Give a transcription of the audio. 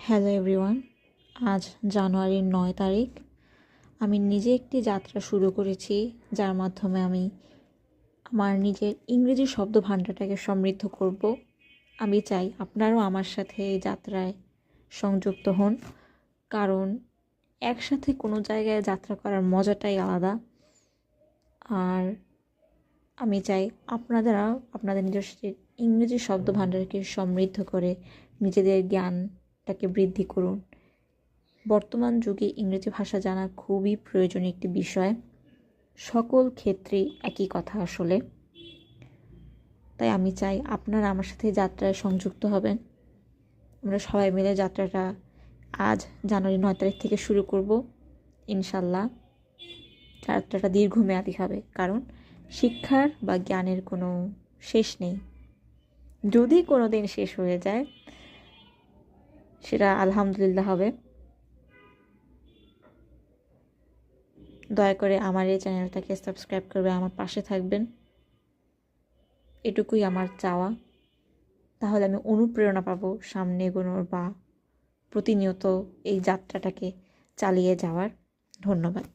Hello everyone, আজ জানুয়ারির 9 তারিখ। আমি নিজে একটি যাত্রা শুরু করেছি, যার মাধ্যমে আমি আমার নিজের ইংরেজি শব্দ ভাণ্ডারটাকে সমৃদ্ধ করব। আমি চাই আপনারাও আমার সাথে এই যাত্রায় সংযুক্ত হন, কারণ একসাথে কোনো জায়গায় যাত্রা করার মজাটাই আলাদা। আর আমি চাই আপনারা আপনাদের নিজস্ব ইংরেজি শব্দ ভাণ্ডারকে সমৃদ্ধ করে নিজেদের জ্ঞানটাকে বৃদ্ধি করুন। বর্তমান যুগে ইংরেজি ভাষা জানা খুবই প্রয়োজনীয় একটি বিষয়। সকল ক্ষেত্রেই একই কথা আসলে। তাই আমি চাই আপনারা আমার সাথে যাত্রায় সংযুক্ত হবেন। আমরা সবাই মিলে যাত্রাটা আজ জানুয়ারি 9 তারিখ থেকে শুরু করব। ইনশাল্লাহ যাত্রাটা দীর্ঘমেয়াদী হবে, কারণ শিক্ষার বা জ্ঞানের কোনো শেষ নেই। যদি কোনো দিন শেষ হয়ে যায় সেটা আলহামদুলিল্লাহ হবে। দয়া করে আমার এই চ্যানেলটাকে সাবস্ক্রাইব করবে, আমার পাশে থাকবেন, এটুকুই আমার চাওয়া। তাহলে আমি অনুপ্রেরণা পাবো সামনে এগোনোর বা প্রতিনিয়ত এই যাত্রাটাকে চালিয়ে যাওয়ার। ধন্যবাদ।